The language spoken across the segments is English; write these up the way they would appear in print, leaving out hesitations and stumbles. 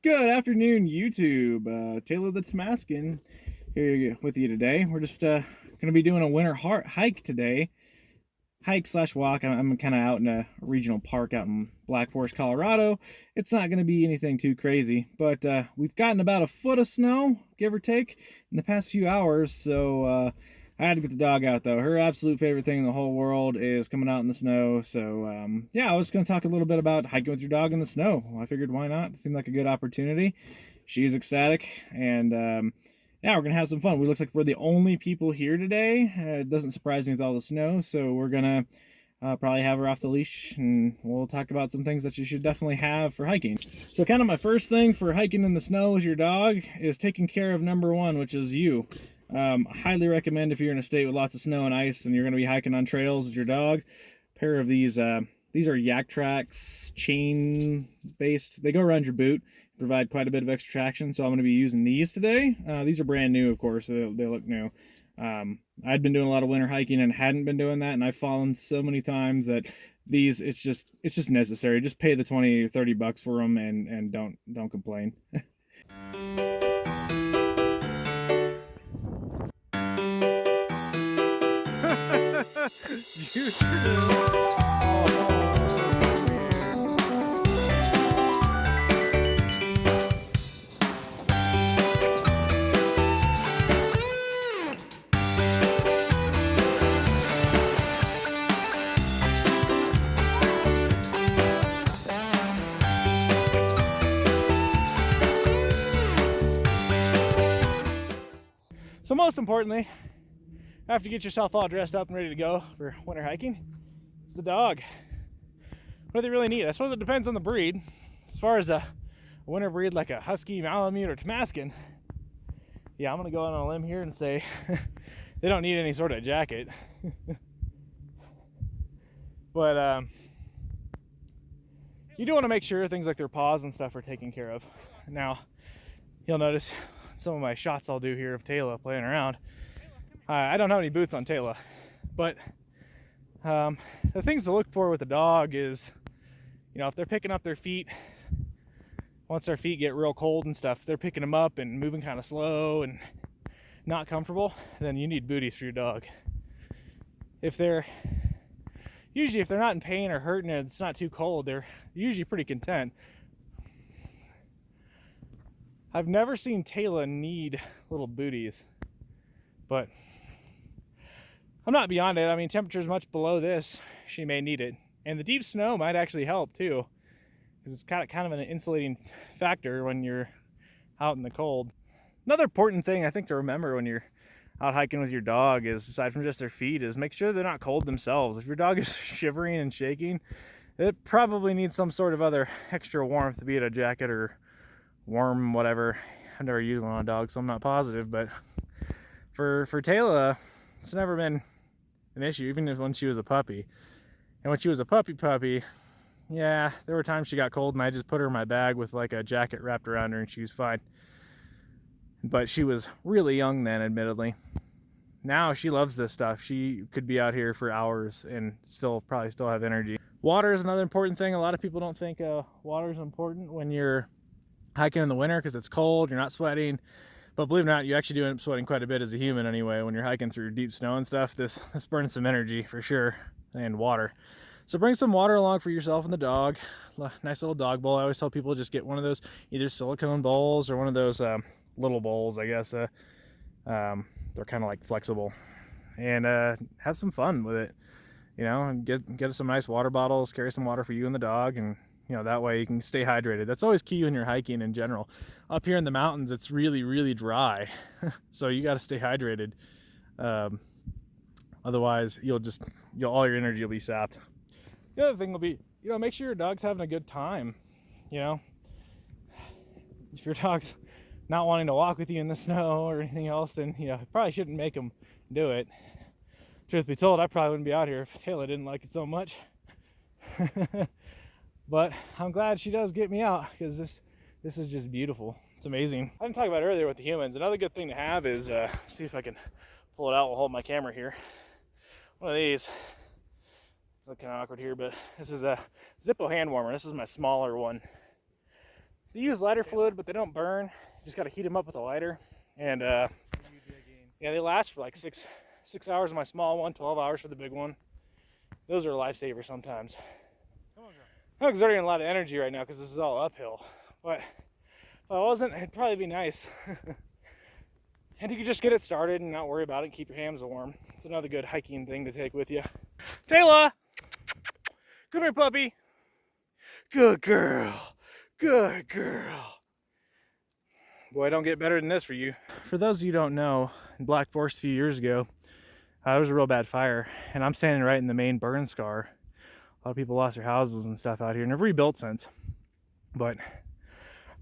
Good afternoon, YouTube. Taylor the Tamaskan here with you today. We're just going to be doing a winter hike today. Hike/walk. I'm kind of out in a regional park out in Black Forest, Colorado. It's not going to be anything too crazy, but we've gotten about a foot of snow, give or take, in the past few hours, so I had to get the dog out, though. Her absolute favorite thing in the whole world is coming out in the snow. So, yeah, I was going to talk a little bit about hiking with your dog in the snow. Well, I figured why not? It seemed like a good opportunity. She's ecstatic, and yeah, we're going to have some fun. We looks like we're the only people here today. It doesn't surprise me with all the snow, so we're going to probably have her off the leash, and we'll talk about some things that you should definitely have for hiking. So kind of my first thing for hiking in the snow with your dog is taking care of number one, which is you. I highly recommend if you're in a state with lots of snow and ice and you're going to be hiking on trails with your dog, a pair of these are Yak Trax chain based. They go around your boot, provide quite a bit of extra traction, so I'm going to be using these today. These are brand new, of course, they look new. I'd been doing a lot of winter hiking and hadn't been doing that, and I've fallen so many times that these, it's just necessary. Just pay the 20 or 30 bucks for them and don't complain. So most importantly, after you get yourself all dressed up and ready to go for winter hiking, it's the dog. What do they really need? I suppose it depends on the breed. As far as a winter breed like a Husky, Malamute, or Tamaskan, yeah, I'm going to go out on a limb here and say they don't need any sort of jacket. But you do want to make sure things like their paws and stuff are taken care of. Now, you'll notice some of my shots I'll do here of Taylor playing around. I don't have any boots on Taylor, but the things to look for with the dog is, you know, if they're picking up their feet, once their feet get real cold and stuff, if they're picking them up and moving kind of slow and not comfortable, then you need booties for your dog. If they're not in pain or hurting and it's not too cold, they're usually pretty content. I've never seen Taylor need little booties, but I'm not beyond it. I mean, temperatures much below this, she may need it. And the deep snow might actually help too, because it's kind of an insulating factor when you're out in the cold. Another important thing I think to remember when you're out hiking with your dog is, aside from just their feet, is make sure they're not cold themselves. If your dog is shivering and shaking, it probably needs some sort of other extra warmth, be it a jacket or warm whatever. I've never used one on a dog, so I'm not positive, but for Taylor, it's never been an issue, even when she was a puppy. And when she was a puppy, yeah, there were times she got cold and I just put her in my bag with like a jacket wrapped around her and she was fine. But she was really young then, admittedly. Now she loves this stuff. She could be out here for hours and probably still have energy. Water is another important thing. A lot of people don't think water is important when you're hiking in the winter because it's cold, you're not sweating. But believe it or not, you actually do end up sweating quite a bit as a human anyway. When you're hiking through deep snow and stuff, this burns some energy for sure, and water. So bring some water along for yourself and the dog. Nice little dog bowl. I always tell people just get one of those either silicone bowls or one of those little bowls, I guess. They're kind of like flexible. And have some fun with it. You know, and get some nice water bottles, carry some water for you and the dog, and you know, that way you can stay hydrated. That's always key when you're hiking in general. Up here in the mountains, it's really, really dry. So you got to stay hydrated. Otherwise, all your energy will be sapped. The other thing will be, you know, make sure your dog's having a good time. You know, if your dog's not wanting to walk with you in the snow or anything else, then, you know, you probably shouldn't make them do it. Truth be told, I probably wouldn't be out here if Taylor didn't like it so much. But I'm glad she does get me out, because this is just beautiful. It's amazing. I didn't talk about it earlier with the humans. Another good thing to have is, see if I can pull it out while holding my camera here. One of these. It's kind of awkward here, but this is a Zippo hand warmer. This is my smaller one. They use lighter fluid, but they don't burn. You just got to heat them up with a lighter. And yeah, they last for like six hours on my small one, 12 hours for the big one. Those are a lifesaver sometimes. I'm exerting a lot of energy right now because this is all uphill. But if I wasn't, it'd probably be nice. And you can just get it started and not worry about it and keep your hands warm. It's another good hiking thing to take with you. Taylor! Come here, puppy. Good girl. Good girl. Boy, I don't get better than this for you. For those of you who don't know, in Black Forest a few years ago, there was a real bad fire, and I'm standing right in the main burn scar. A lot of people lost their houses and stuff out here, and they've rebuilt since. But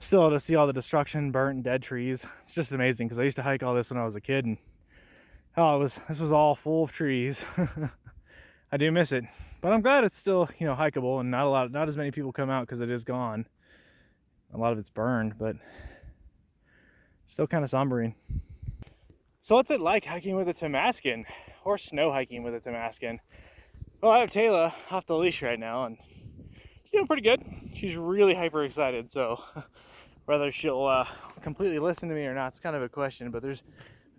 still, to see all the destruction, burnt and dead trees, it's just amazing, because I used to hike all this when I was a kid, and this was all full of trees. I do miss it, but I'm glad it's still, hikeable, and not as many people come out because it is gone. A lot of it's burned, but still kind of sombering. So what's it like hiking with a Tamaskan, or snow hiking with a Tamaskan? Well, I have Taylor off the leash right now, and she's doing pretty good. She's really hyper excited, so whether she'll completely listen to me or not, it's kind of a question, but there's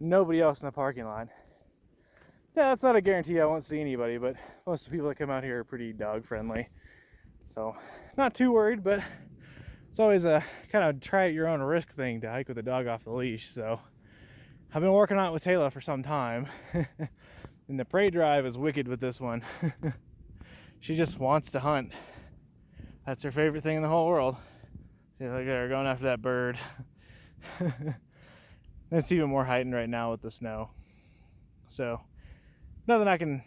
nobody else in the parking lot. Yeah, that's not a guarantee I won't see anybody, but most of the people that come out here are pretty dog friendly. So not too worried, but it's always a kind of try at your own risk thing to hike with a dog off the leash. So I've been working on it with Taylor for some time. And the prey drive is wicked with this one. She just wants to hunt. That's her favorite thing in the whole world. See, look at her going after that bird. It's even more heightened right now with the snow. So nothing I can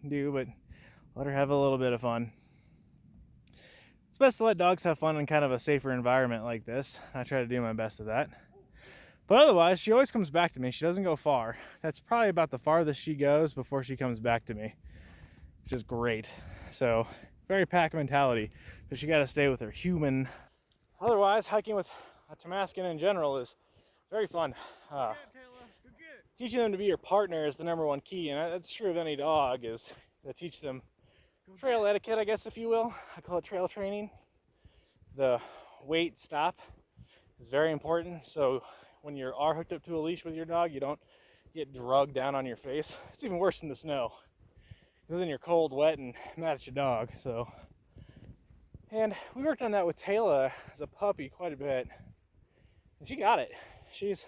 do but let her have a little bit of fun. It's best to let dogs have fun in kind of a safer environment like this. I try to do my best of that. But otherwise, she always comes back to me. She doesn't go far. That's probably about the farthest she goes before she comes back to me, which is great. So very pack mentality, but she got to stay with her human. Otherwise, hiking with a Tamaskan in general is very fun. Teaching them to be your partner is the #1 key, and that's true of any dog, is to teach them trail etiquette, I guess, if you will. I call it trail training. The wait, stop is very important. So when you are hooked up to a leash with your dog, you don't get drugged down on your face. It's even worse in the snow, because then you're cold, wet, and mad at your dog. So, and we worked on that with Taylor as a puppy quite a bit, and she got it. She's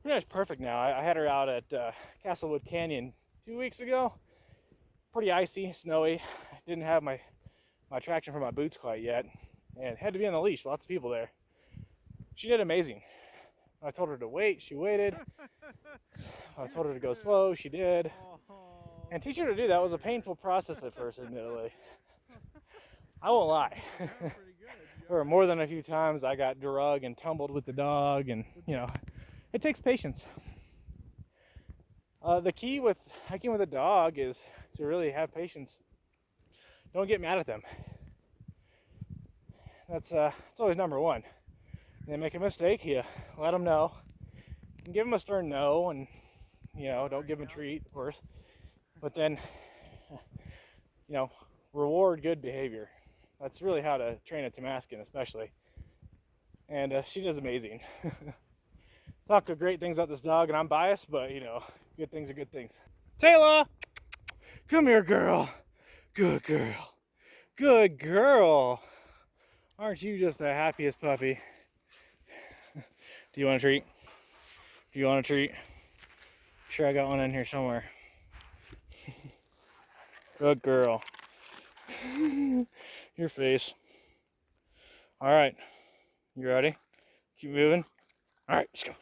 pretty much perfect now. I had her out at Castlewood Canyon 2 weeks ago. Pretty icy, snowy. Didn't have my traction for my boots quite yet, and had to be on the leash. Lots of people there. She did amazing. I told her to wait, she waited. I told her to go slow, she did. And teaching her to do that was a painful process at first, admittedly. I won't lie. There were more than a few times I got drugged and tumbled with the dog, and it takes patience. The key with hiking with a dog is to really have patience. Don't get mad at them. That's always #1. They make a mistake, you let them know. You can give them a stern no, and don't give them a treat, of course. But then, reward good behavior. That's really how to train a Tamaskan, especially. And she does amazing. Talk great things about this dog, and I'm biased, but good things are good things. Taylor, come here, girl. Good girl. Good girl. Aren't you just the happiest puppy? Do you want a treat? Do you want a treat? Sure, I got one in here somewhere. Good girl. Your face. All right. You ready? Keep moving. All right, let's go.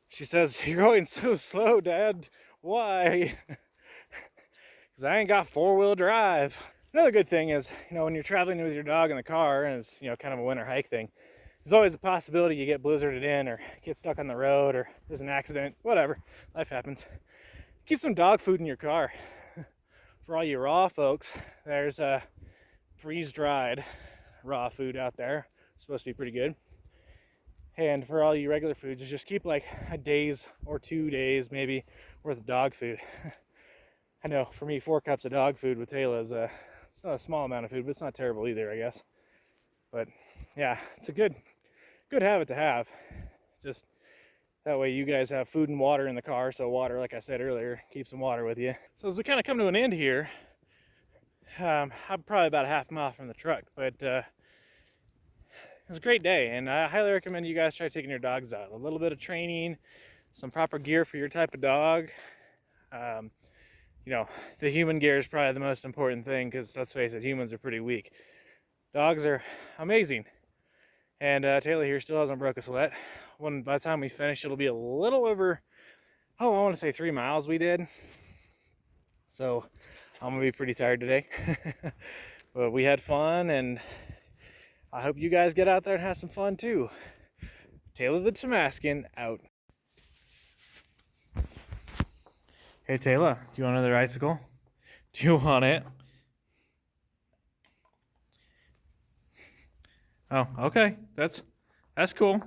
She says, "You're going so slow, Dad. Why?" Because I ain't got 4-wheel drive. Another good thing is, when you're traveling with your dog in the car, and it's, kind of a winter hike thing, there's always the possibility you get blizzarded in or get stuck on the road or there's an accident, whatever. Life happens. Keep some dog food in your car. For all you raw folks, there's freeze-dried raw food out there. It's supposed to be pretty good. And for all you regular foods, just keep like a day's or 2 days maybe worth of dog food. I know for me, 4 cups of dog food with Taylor is it's not a small amount of food, but it's not terrible either, I guess. But yeah, it's a good habit to have. Just that way you guys have food and water in the car. So water, like I said earlier, keep some water with you. So as we kind of come to an end here, I'm probably about a half mile from the truck, but it was a great day, and I highly recommend you guys try taking your dogs out. A little bit of training, some proper gear for your type of dog. You know, the human gear is probably the most important thing, because let's face it, humans are pretty weak. Dogs are amazing. And Taylor here still hasn't broke a sweat. By the time we finish, it'll be a little over, I want to say 3 miles we did. So I'm going to be pretty tired today. But we had fun, and I hope you guys get out there and have some fun too. Taylor the Tamaskan out. Hey Taylor, do you want another icicle? Do you want it? Oh, okay. That's cool.